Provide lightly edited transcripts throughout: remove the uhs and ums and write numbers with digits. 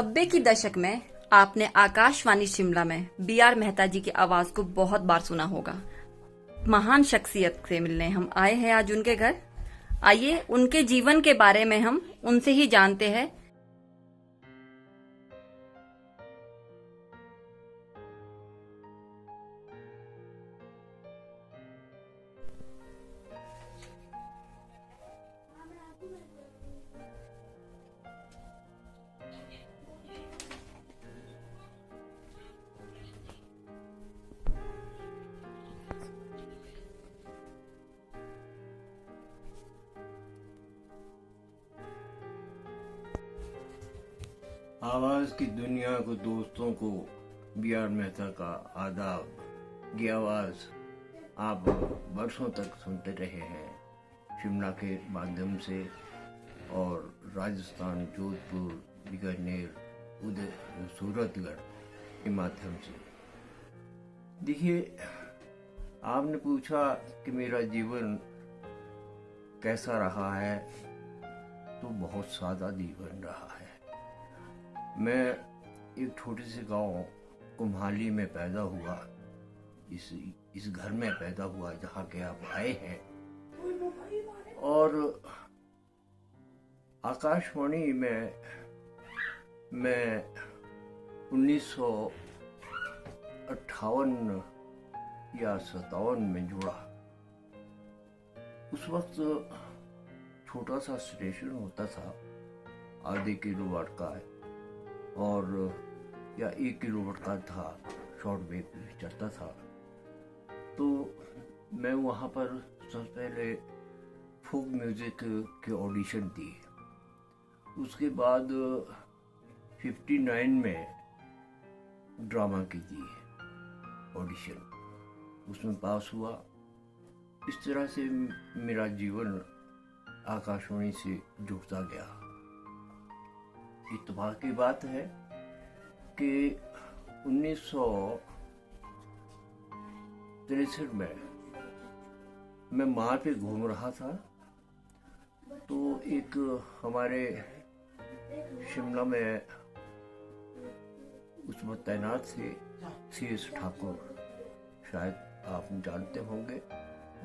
90 की दशक में आपने आकाशवाणी शिमला में बी.आर. मेहता जी की आवाज को बहुत बार सुना होगा। महान शख्सियत से मिलने हम आए हैं आज उनके घर। आइए उनके जीवन के बारे में हम उनसे ही जानते हैं। आवाज़ की दुनिया को दोस्तों को बी.आर. मेहता का आदाब। ये आवाज़ आप बरसों तक सुनते रहे हैं शिमला के माध्यम से और राजस्थान, जोधपुर, बीकानेर, उदय, सूरतगढ़ के माध्यम से। देखिए, आपने पूछा कि मेरा जीवन कैसा रहा है, तो बहुत सादा जीवन रहा है। मैं एक छोटे से गांव कुम्हाली में पैदा हुआ, इस घर में पैदा हुआ जहाँ के आप आए हैं। और आकाशवाणी में मैं 1958 या 57 में जुड़ा। उस वक्त छोटा सा स्टेशन होता था, आधे किलोवाट का और या 1 किलोवाट का था, शॉर्ट वेव चलता था। तो मैं वहाँ पर सबसे पहले फोक म्यूजिक के ऑडिशन दी। उसके बाद 59 में ड्रामा की दी ऑडिशन, उसमें पास हुआ। इस तरह से मेरा जीवन आकाशवाणी से जुड़ता गया। इत्तेफाक की बात है कि 1963 में मैं माल पे घूम रहा था, तो एक हमारे शिमला में उस वक्त तैनात थे C.S. ठाकुर, शायद आप जानते होंगे,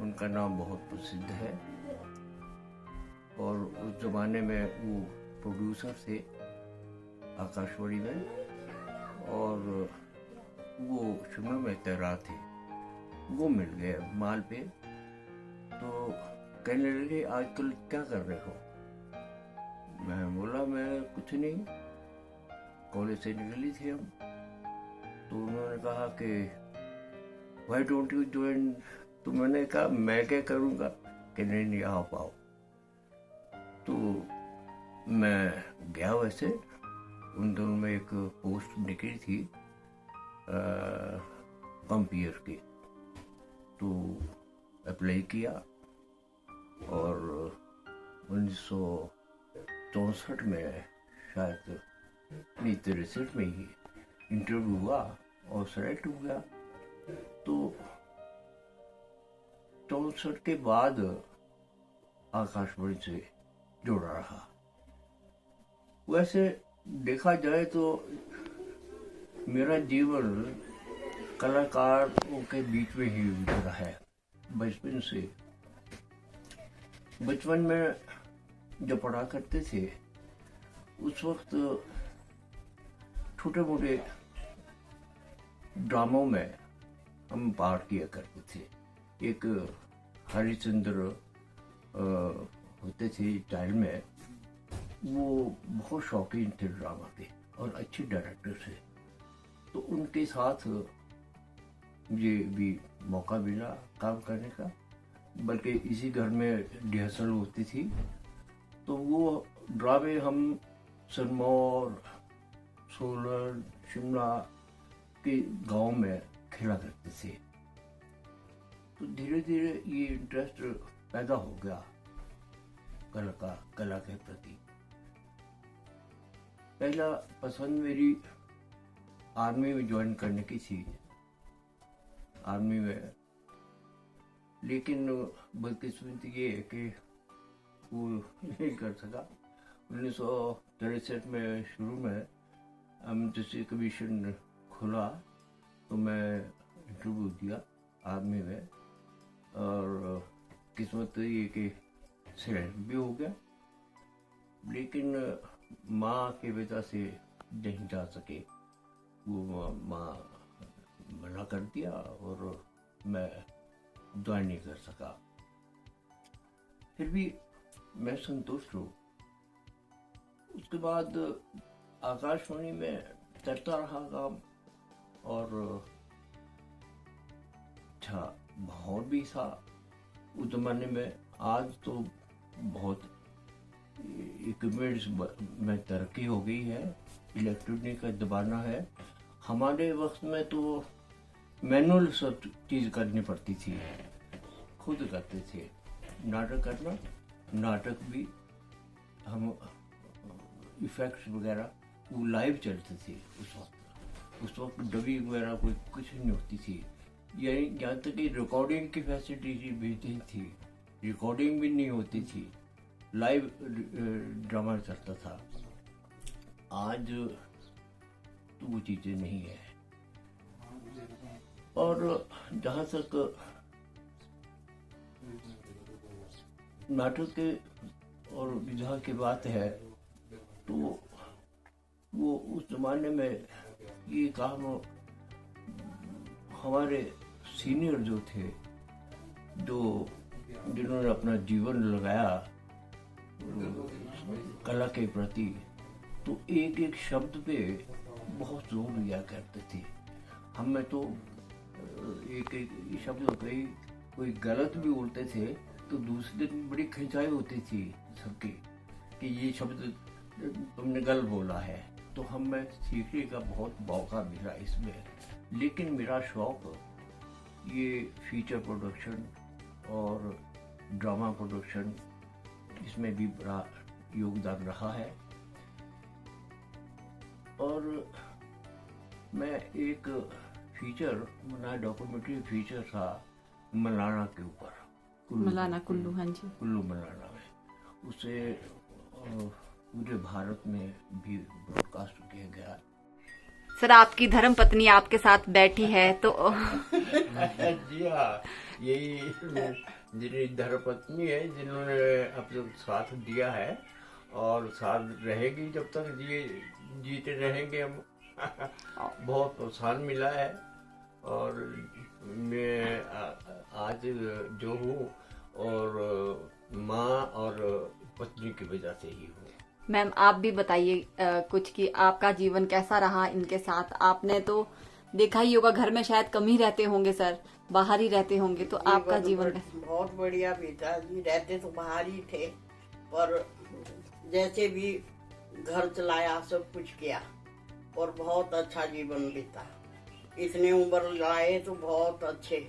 उनका नाम बहुत प्रसिद्ध है। और उस जमाने में वो प्रोड्यूसर थे आकाशवाणी में, और वो शिमला में तैनात थे। वो मिल गए माल पे, तो कहने लगे आजकल क्या कर रहे हो। मैं बोला मैं कुछ नहीं, कॉलेज से निकली थी हम। तो उन्होंने कहा कि व्हाई डोंट यू ज्वाइन। तो मैंने कहा मैं क्या करूँगा, कि नहीं आ पाओ। तो मैं गया। वैसे उन दोनों में एक पोस्ट निकली थी कंपियर की, तो अप्लाई किया और 1964 में शायद 63 में ही इंटरव्यू हुआ और सेलेक्ट हो गया। तो 64 के बाद आकाशवाणी से जुड़ा रहा। वैसे देखा जाए तो मेरा जीवन कलाकारों के बीच में ही गुजरा है बचपन से। बचपन में जब पढ़ा करते थे, उस वक्त छोटे मोटे ड्रामों में हम पार्ट किया करते थे। एक हरिश्चंद्र होते थे चाइल्ड में, वो बहुत शौकीन थे ड्रामा के और अच्छे डायरेक्टर थे। तो उनके साथ मुझे भी मौका मिला काम करने का, बल्कि इसी घर में रिहर्सल होती थी। तो वो ड्रामे हम सिरमौर, सोलन, शिमला के गांव में खेला करते थे। तो धीरे धीरे ये इंटरेस्ट पैदा हो गया कला के प्रति। पहला पसंद मेरी आर्मी में ज्वाइन करने की थी, आर्मी में। लेकिन बदकिस्मती ये है कि वो नहीं कर सका। 1963 में शुरू में हम जैसे कमीशन खुला तो मैं इंटरव्यू दिया आर्मी में, और किस्मत तो ये कि सिलेक्ट भी हो गया, लेकिन माँ की वजह से नहीं जा सके। वो माँ मना कर दिया और मैं ज्वाइन नहीं कर सका। फिर भी मैं संतुष्ट हूँ। उसके बाद आकाशवाणी में करता रहा काम, और अच्छा माहौल भी था उस जमाने में। आज तो बहुत इक्विपमेंट्स में तरक्की हो गई है, इलेक्ट्रॉनिक का जमाना है। हमारे वक्त में तो मैनुअल सब चीज़ करनी पड़ती थी, खुद करते थे। नाटक करना, नाटक भी हम इफेक्ट्स वगैरह वो लाइव चलते थे उस वक्त डबी वगैरह कोई कुछ नहीं होती थी। यही यहाँ तक कि रिकॉर्डिंग की फैसिलिटी भी नहीं थी, रिकॉर्डिंग भी नहीं होती थी, लाइव ड्रामा चलता था। आज तो वो चीज़ें नहीं है। और जहाँ तक नाटक के और विधा की बात है, तो वो उस जमाने में ये काम हमारे सीनियर जो थे, जिन्होंने अपना जीवन लगाया कला के प्रति, तो एक एक शब्द पे बहुत जोर दिया करते थे। हमें तो एक एक शब्द पे कोई गलत भी बोलते थे तो दूसरे दिन बड़ी खिंचाई होती थी सबकी कि ये शब्द तुमने गलत बोला है। तो हमें सीखने का बहुत मौका मिला इसमें। लेकिन मेरा शौक ये फीचर प्रोडक्शन और ड्रामा प्रोडक्शन, इसमें भी बड़ा योगदान रहा है। और मैं एक फीचर बना, डॉक्यूमेंट्री फीचर था मलाना के ऊपर, मलाना कुल्लू, हाँ जी, कुल्लू मलाना में। उसे पूरे भारत में भी ब्रॉडकास्ट किया गया। सर, आपकी धर्म पत्नी आपके साथ बैठी है तो जी हाँ, यही मेरी धर्म पत्नी है जिन्होंने अपने साथ दिया है और साथ रहेगी जब तक जीते रहेंगे हम। बहुत प्रोत्साहन मिला है और मैं आज जो हूँ और माँ और पत्नी की वजह से ही हूँ। मैम, आप भी बताइए कुछ कि आपका जीवन कैसा रहा इनके साथ। आपने तो देखा ही होगा, घर में शायद कम ही रहते होंगे सर, बाहर ही रहते होंगे, तो आपका जीवन बहुत बढ़िया बीता जी। रहते तो बाहर ही थे, पर जैसे भी घर चलाया, सब कुछ किया और बहुत अच्छा जीवन बीता। इतने उम्र लाए तो बहुत अच्छे,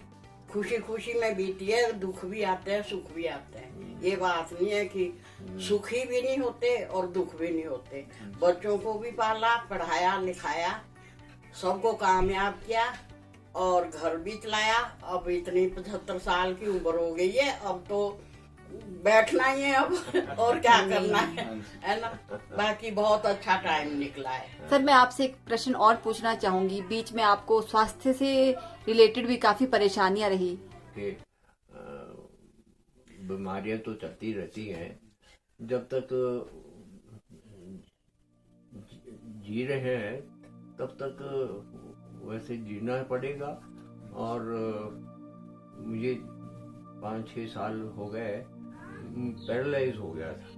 खुशी खुशी में बीती है। दुख भी आते हैं, सुख भी आते हैं। ये बात नहीं है कि सुखी भी नहीं होते और दुख भी नहीं होते। बच्चों को भी पाला, पढ़ाया लिखाया, सबको कामयाब किया और घर भी चलाया। अब इतनी 75 साल की उम्र हो गई है, अब तो बैठना ही है अब और क्या करना है ना। बाकी बहुत अच्छा टाइम निकला है। सर, मैं आपसे एक प्रश्न और पूछना चाहूंगी। बीच में आपको स्वास्थ्य से रिलेटेड भी काफी परेशानियां रही। बीमारियां तो चलती रहती हैं, जब तक जी रहे हैं तब तक वैसे जीना पड़ेगा। और मुझे 5-6 साल हो गए, पैरालाइज हो गया था,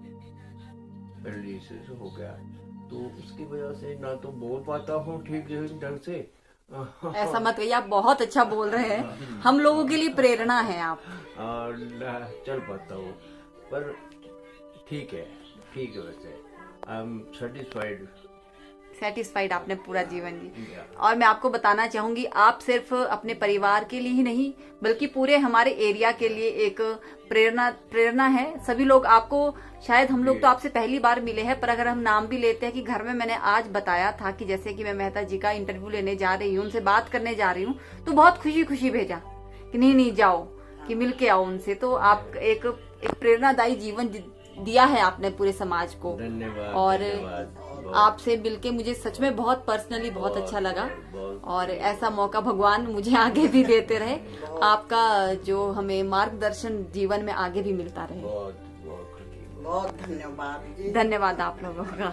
पैरालिसिस हो गया, तो उसकी वजह से ना तो बोल पाता हूँ ठीक ढंग से। ऐसा मत कहिए, आप बहुत अच्छा बोल रहे हैं, हम लोगों के लिए प्रेरणा है आप। और चल पाता हूँ, पर ठीक है वैसे आई एम सेटिस्फाइड आपने पूरा जीवन जी। और मैं आपको बताना चाहूंगी, आप सिर्फ अपने परिवार के लिए ही नहीं बल्कि पूरे हमारे एरिया के लिए एक प्रेरणा है। सभी लोग आपको, शायद हम लोग तो आपसे पहली बार मिले हैं, पर अगर हम नाम भी लेते हैं कि घर में मैंने आज बताया था कि जैसे कि मैं मेहता जी का इंटरव्यू लेने जा रही हूँ, उनसे बात करने जा रही हूँ, तो बहुत खुशी भेजा कि नहीं जाओ, कि मिल के आओ उनसे। तो आप एक प्रेरणादायी जीवन दिया है आपने पूरे समाज को। धन्यवाद। और आपसे मिलके मुझे सच में बहुत पर्सनली बहुत अच्छा लगा, और ऐसा मौका भगवान मुझे आगे भी देते रहे। आपका जो हमें मार्गदर्शन जीवन में आगे भी मिलता रहे। बहुत बहुत बहुत धन्यवाद जी। धन्यवाद आप लोगों का।